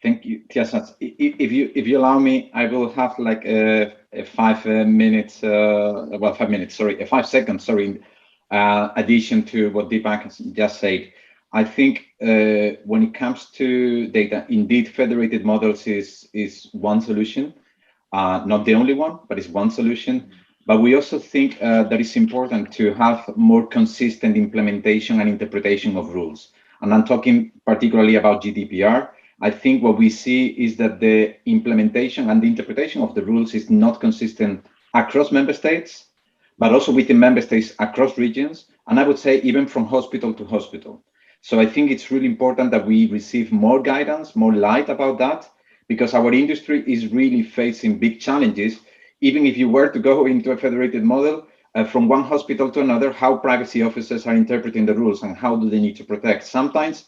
Speaker 12: Thank you, Tiasa. If you allow me, I will have like a 5 minutes, well, 5 minutes, sorry, a 5 seconds, sorry, addition to what Deepak just said. I think when it comes to data, indeed, federated models is one solution, not the only one, but it's one solution. But we also think that it's important to have more consistent implementation and interpretation of rules. And I'm talking particularly about GDPR. I think what we see is that the implementation and the interpretation of the rules is not consistent across member states, but also within member states across regions. And I would say even from hospital to hospital. So I think it's really important that we receive more guidance, more light about that, because our industry is really facing big challenges. Even if you were to go into a federated model from one hospital to another, how privacy officers are interpreting the rules and how do they need to protect. Sometimes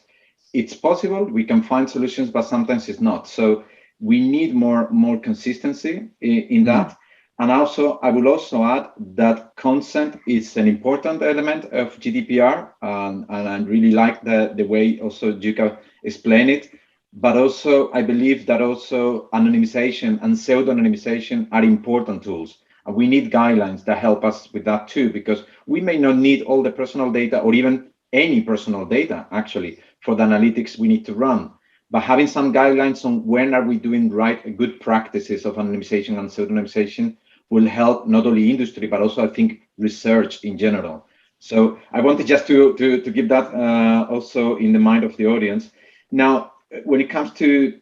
Speaker 12: it's possible, we can find solutions, but sometimes it's not. So we need more consistency in that. And also, I will also add that consent is an important element of GDPR. And I really like the way also Jukka explained it. But also, I believe that also anonymization and pseudo-anonymization are important tools. And we need guidelines that help us with that too, because we may not need all the personal data or even any personal data actually for the analytics we need to run. But having some guidelines on when are we doing good practices of anonymization and pseudonymization will help not only industry, but also I think research in general. So I wanted just to give that also in the mind of the audience. Now, when it comes to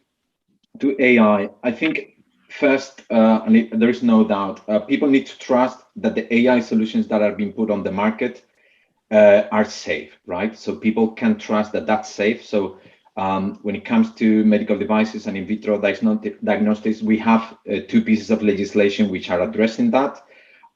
Speaker 12: AI, I think first, and there is no doubt, people need to trust that the AI solutions that are being put on the market are safe, right? So people can trust that that's safe. So when it comes to medical devices and in vitro diagnostics, we have 2 pieces of legislation which are addressing that,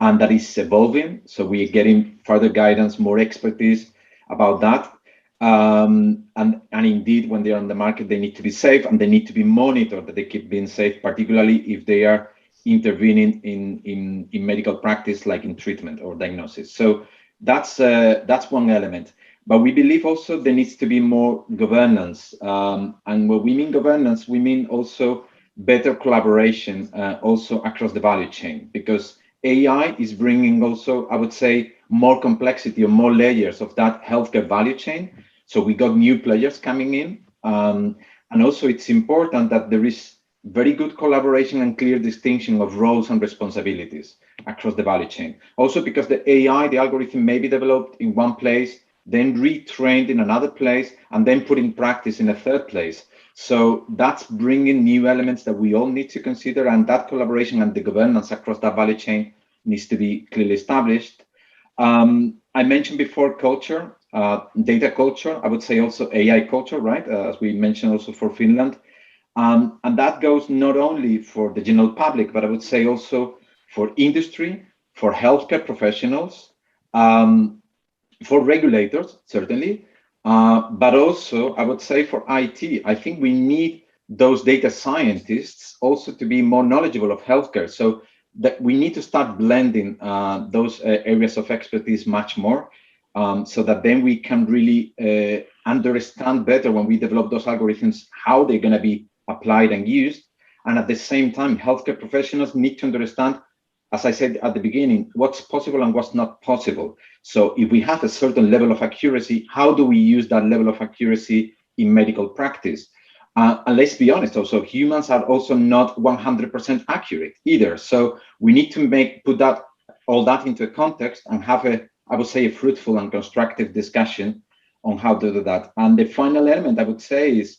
Speaker 12: and that is evolving. So we are getting further guidance, more expertise about that. And indeed, when they are on the market, they need to be safe and they need to be monitored that they keep being safe, particularly if they are intervening in medical practice, like in treatment or diagnosis. So that's one element. But we believe also there needs to be more governance. And when we mean governance, we mean also better collaboration also across the value chain, because AI is bringing also, I would say, more complexity or more layers of that healthcare value chain. So we got new players coming in. And also it's important that there is very good collaboration and clear distinction of roles and responsibilities across the value chain. Also because the AI, the algorithm may be developed in one place, then retrained in another place, and then put in practice in a third place. So that's bringing new elements that we all need to consider, and that collaboration and the governance across that value chain needs to be clearly established. I mentioned before culture, data culture, I would say also AI culture, right? As we mentioned also for Finland. And that goes not only for the general public, but I would say also for industry, for healthcare professionals, for regulators, certainly, but also I would say for IT. I think we need those data scientists also to be more knowledgeable of healthcare. So that we need to start blending those areas of expertise much more, so that then we can really understand better when we develop those algorithms, how they're going to be applied and used. And at the same time, healthcare professionals need to understand, as I said at the beginning, what's possible and what's not possible. So if we have a certain level of accuracy, how do we use that level of accuracy in medical practice? And let's be honest, also humans are also not 100% accurate either. So we need to put all that into context and have I would say, a fruitful and constructive discussion on how to do that. And the final element I would say is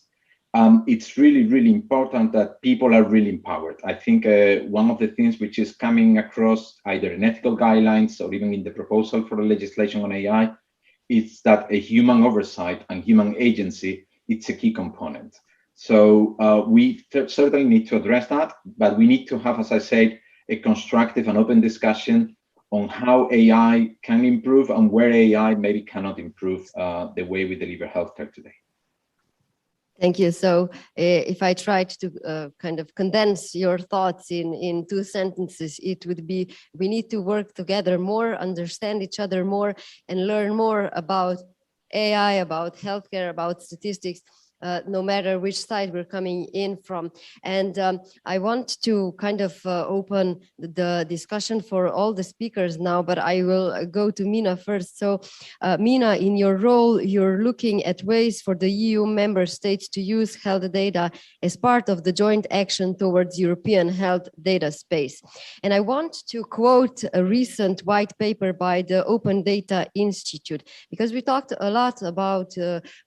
Speaker 12: it's really, really important that people are really empowered. I think one of the things which is coming across either in ethical guidelines or even in the proposal for the legislation on AI is that a human oversight and human agency, it's a key component. So we certainly need to address that, but we need to have, as I said, a constructive and open discussion on how AI can improve and where AI maybe cannot improve the way we deliver healthcare today.
Speaker 9: Thank you. So if I tried to kind of condense your thoughts in 2 sentences, it would be, we need to work together more, understand each other more, and learn more about AI, about healthcare, about statistics, no matter which side we're coming in from. And I want to kind of open the discussion for all the speakers now, but I will go to Mina first. So Mina, in your role, you're looking at ways for the EU member states to use health data as part of the joint action towards European health data space. And I want to quote a recent white paper by the Open Data Institute, because we talked a lot about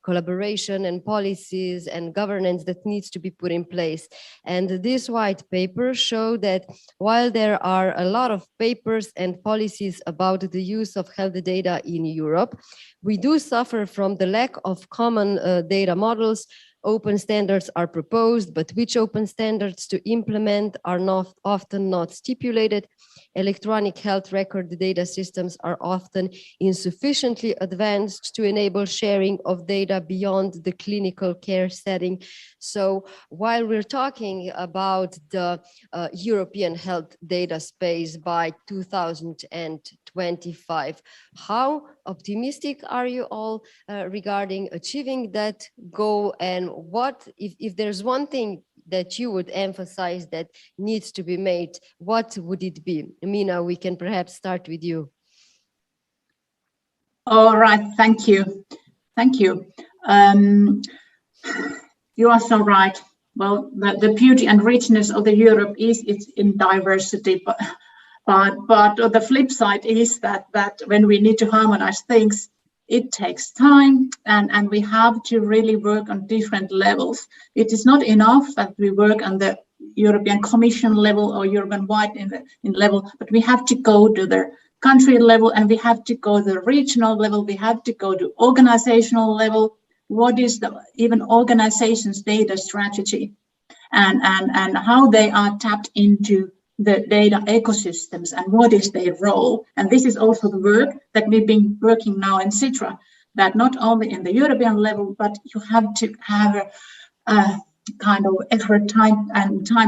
Speaker 9: collaboration and policy and governance that needs to be put in place. And this white paper showed that while there are a lot of papers and policies about the use of health data in Europe, we do suffer from the lack of common data models. Open standards are proposed, but which open standards to implement are often not stipulated. Electronic health record data systems are often insufficiently advanced to enable sharing of data beyond the clinical care setting. So while we're talking about the European health data space by 2025, how optimistic are you all regarding achieving that goal? And what, if there's one thing that you would emphasize that needs to be made, what would it be? Mina, we can perhaps start with you.
Speaker 10: All right, thank you. Thank you. You are so right. Well, the beauty and richness of the Europe is it's in diversity, but the flip side is that when we need to harmonize things, it takes time, and we have to really work on different levels. It is not enough that we work on the European Commission level or European-wide in level, but we have to go to the country level, and we have to go to the regional level. We have to go to organizational level. What is the even organization's data strategy, and how they are tapped into the data ecosystems, and what is their role? And this is also the work that we've been working now in Sitra, that not only in the European level, but you have to have a kind of effort, time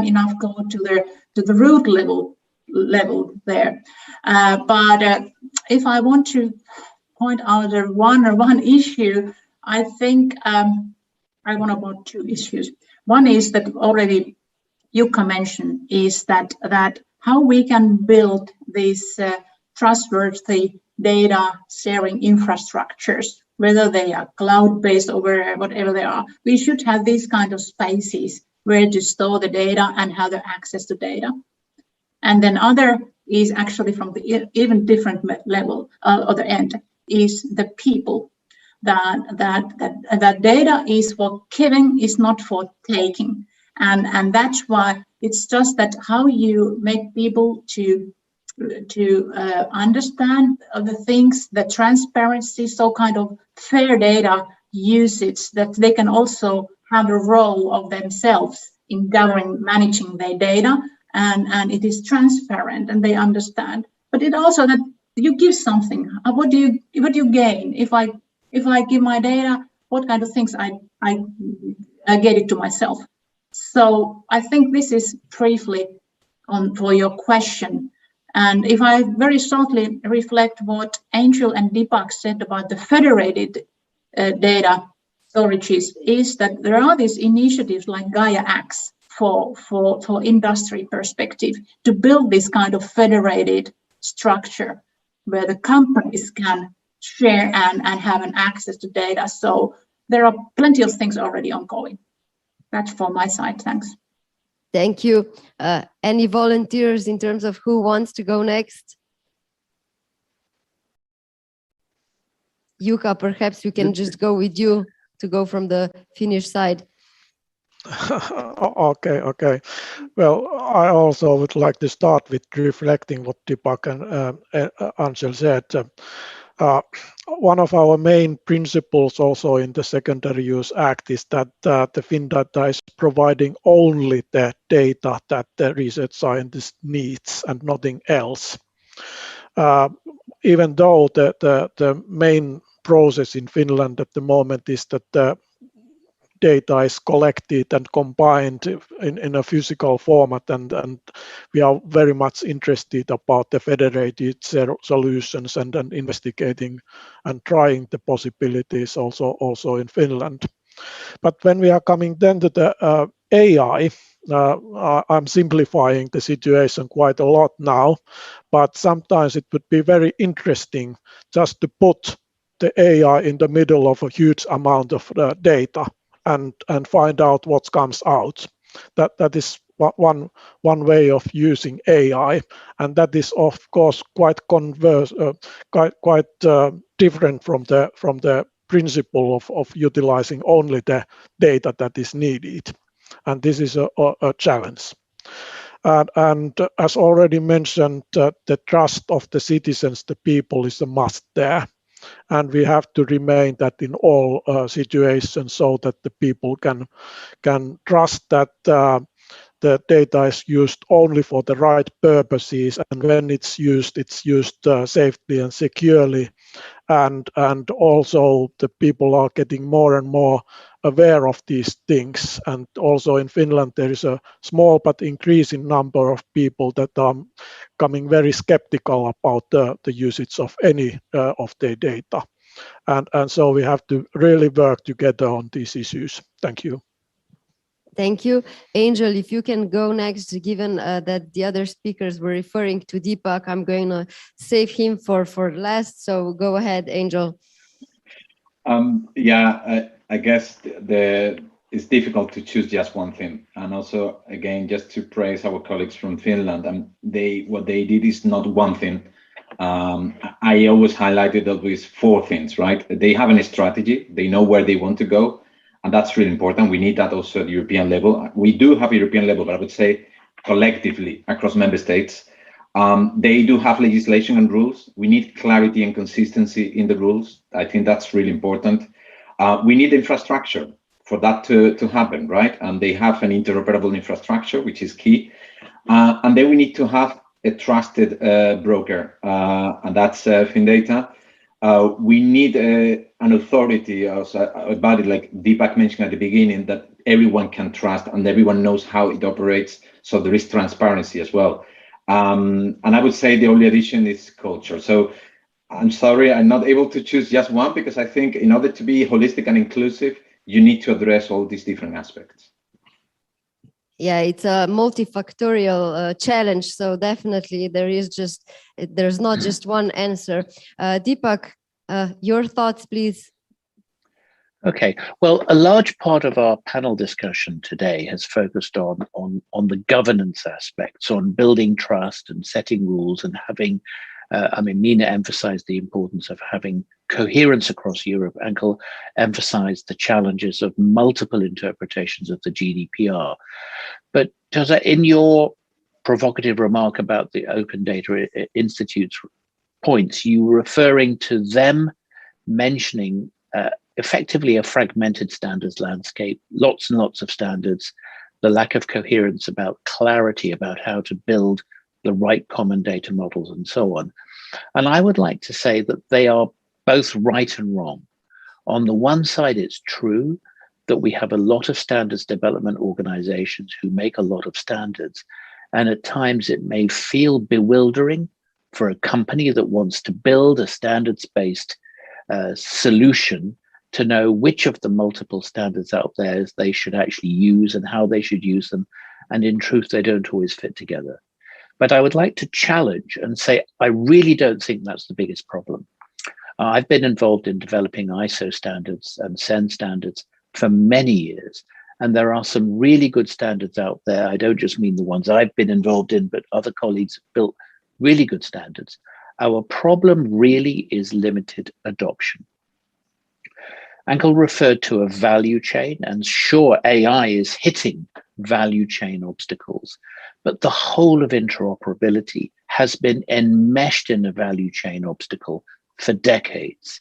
Speaker 10: enough go to the root level there. But if I want to point out one issue, I think I want about two issues. One is that already Jukka mentioned, is that how we can build these trustworthy data sharing infrastructures, whether they are cloud-based or whatever they are. We should have these kind of spaces where to store the data and have the access to data. And then other is actually from the even different level, other end, is the people. That data is for giving, is not for taking. And that's why it's just that how you make people to understand the things, the transparency, so kind of fair data usage, that they can also have a role of themselves in governing, managing their data, and it is transparent and they understand. But it also that you give something. What do you gain if I give my data? What kind of things I get it to myself? So I think this is briefly on for your question. And if I very shortly reflect what Angel and Deepak said about the federated data storages, is that there are these initiatives like Gaia X for industry perspective to build this kind of federated structure where the companies can share and have an access to data. So there are plenty of things already ongoing. That's from my side. Thanks.
Speaker 9: Thank you. Any volunteers in terms of who wants to go next? Jukka, perhaps we can just go with you to go from the Finnish side.
Speaker 11: Okay. Well, I also would like to start with reflecting what Deepak and Angel said. One of our main principles also in the Secondary Use Act is that the FinData is providing only the data that the research scientist needs and nothing else. Even though the main process in Finland at the moment is that the data is collected and combined in a physical format, and we are very much interested about the federated solutions and investigating and trying the possibilities also in Finland. But when we are coming then to the AI, I'm simplifying the situation quite a lot now, but sometimes it would be very interesting just to put the AI in the middle of a huge amount of data and find out what comes out. That is one way of using AI, and that is of course quite different from the principle of utilizing only the data that is needed, and this is a challenge. And as already mentioned, the trust of the citizens, the people, is a must there. And we have to remain that in all situations, so that the people can trust that the data is used only for the right purposes, and when it's used safely and securely. And also the people are getting more and more aware of these things. And also in Finland, there is a small but increasing number of people that are becoming very skeptical about the usage of any of their data. And so we have to really work together on these issues. Thank you.
Speaker 9: Thank you. Angel, if you can go next, given that the other speakers were referring to Deepak, I'm going to save him for last. So go ahead, Angel.
Speaker 12: Yeah, I guess it's difficult to choose just one thing. And also, again, just to praise our colleagues from Finland, what they did is not one thing. I always highlighted always 4 things, right? They have a strategy, they know where they want to go, and that's really important. We need that also at the European level. We do have a European level, but I would say collectively across member states. They do have legislation and rules. We need clarity and consistency in the rules. I think that's really important. We need infrastructure for that to happen, right? And they have an interoperable infrastructure, which is key. And then we need to have a trusted broker, and that's FinData. We need an authority, a body like Deepak mentioned at the beginning, that everyone can trust and everyone knows how it operates. So there is transparency as well. And I would say the only addition is culture. So I'm sorry, I'm not able to choose just one, because I think in order to be holistic and inclusive, you need to address all these different aspects.
Speaker 9: Yeah, it's a multifactorial challenge. So definitely there's not just one answer. Deepak, your thoughts, please.
Speaker 13: Okay, well, a large part of our panel discussion today has focused on the governance aspects, on building trust and setting rules and having, I mean, Nina emphasized the importance of having coherence across Europe. Ankel emphasized the challenges of multiple interpretations of the GDPR. But Jose, in your provocative remark about the Open Data Institute's points, you were referring to them mentioning effectively a fragmented standards landscape, lots and lots of standards, the lack of coherence about clarity about how to build the right common data models and so on. And I would like to say that they are both right and wrong. On the one side, it's true that we have a lot of standards development organizations who make a lot of standards. And at times it may feel bewildering for a company that wants to build a standards-based solution to know which of the multiple standards out there they should actually use and how they should use them. And in truth, they don't always fit together. But I would like to challenge and say, I really don't think that's the biggest problem. I've been involved in developing ISO standards and SEN standards for many years. And there are some really good standards out there. I don't just mean the ones I've been involved in, but other colleagues have built really good standards. Our problem really is limited adoption. Ankel referred to a value chain, and sure, AI is hitting value chain obstacles, but the whole of interoperability has been enmeshed in a value chain obstacle for decades.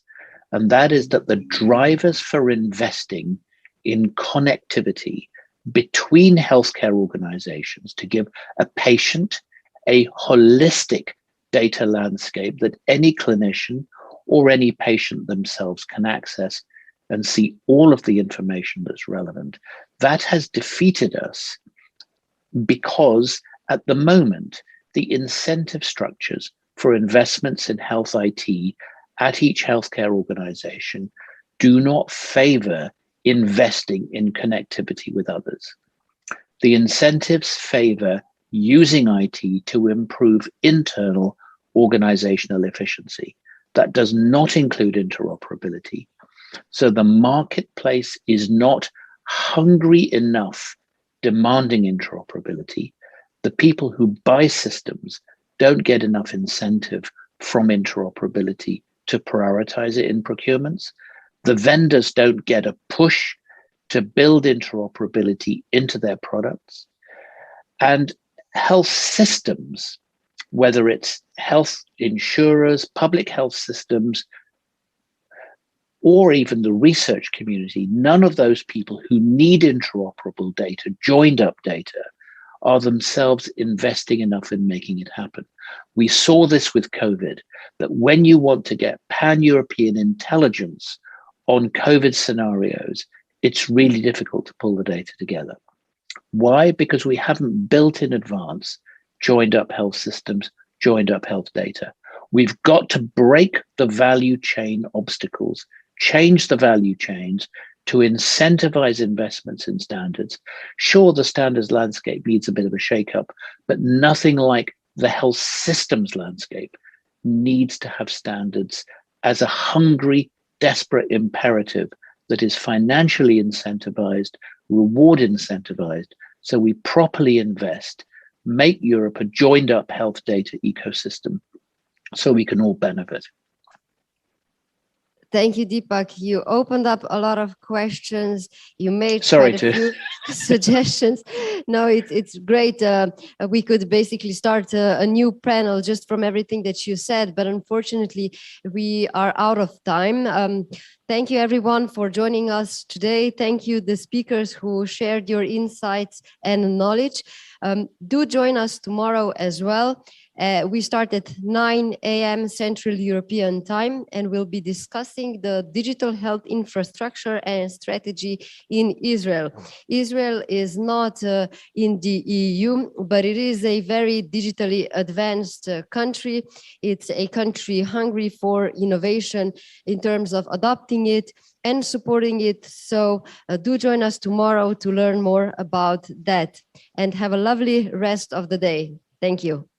Speaker 13: And that is that the drivers for investing in connectivity between healthcare organizations to give a patient a holistic data landscape that any clinician or any patient themselves can access and see all of the information that's relevant. That has defeated us because at the moment, the incentive structures for investments in health IT at each healthcare organization do not favor investing in connectivity with others. The incentives favor using IT to improve internal organizational efficiency. That does not include interoperability. So the marketplace is not hungry enough demanding interoperability. The people who buy systems don't get enough incentive from interoperability to prioritize it in procurements. The vendors don't get a push to build interoperability into their products. And health systems, whether it's health insurers, public health systems, or even the research community, none of those people who need interoperable data, joined up data, are themselves investing enough in making it happen. We saw this with COVID, that when you want to get pan-European intelligence on COVID scenarios, it's really difficult to pull the data together. Why? Because we haven't built in advance joined up health systems, joined up health data. We've got to break the value chain obstacles, change the value chains to incentivize investments in standards. Sure, the standards landscape needs a bit of a shake-up, but nothing like the health systems landscape needs to have standards as a hungry, desperate imperative that is financially incentivized, reward incentivized, so we properly invest, make Europe a joined up health data ecosystem so we can all benefit.
Speaker 9: Thank you, Deepak. You opened up a lot of questions. You made quite a few suggestions. No, it's great. We could basically start a new panel just from everything that you said, but unfortunately, we are out of time. Thank you, everyone, for joining us today. Thank you, the speakers who shared your insights and knowledge. Do join us tomorrow as well. We start at 9 a.m. Central European Time, and we'll be discussing the digital health infrastructure and strategy in Israel. Israel is not in the EU, but it is a very digitally advanced country. It's a country hungry for innovation in terms of adopting it and supporting it. So do join us tomorrow to learn more about that, and have a lovely rest of the day. Thank you.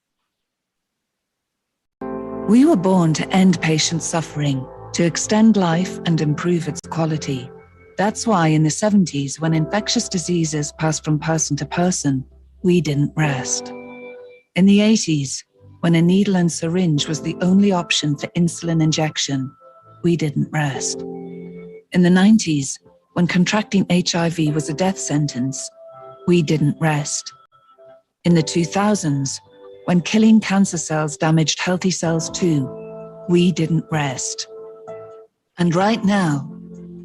Speaker 14: We were born to end patient suffering, to extend life and improve its quality. That's why in the 70s, when infectious diseases passed from person to person, we didn't rest. In the 80s, when a needle and syringe was the only option for insulin injection, we didn't rest. In the 90s, when contracting HIV was a death sentence, we didn't rest. In the 2000s, when killing cancer cells damaged healthy cells too, we didn't rest. And right now,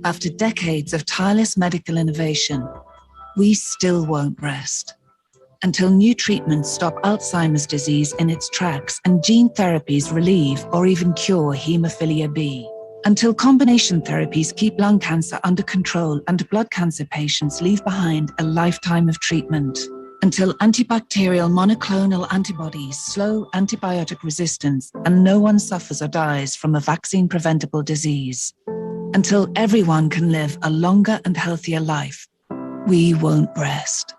Speaker 14: after decades of tireless medical innovation, we still won't rest. Until new treatments stop Alzheimer's disease in its tracks and gene therapies relieve or even cure hemophilia B. Until combination therapies keep lung cancer under control and blood cancer patients leave behind a lifetime of treatment. Until antibacterial monoclonal antibodies slow antibiotic resistance and no one suffers or dies from a vaccine-preventable disease. Until everyone can live a longer and healthier life, we won't rest.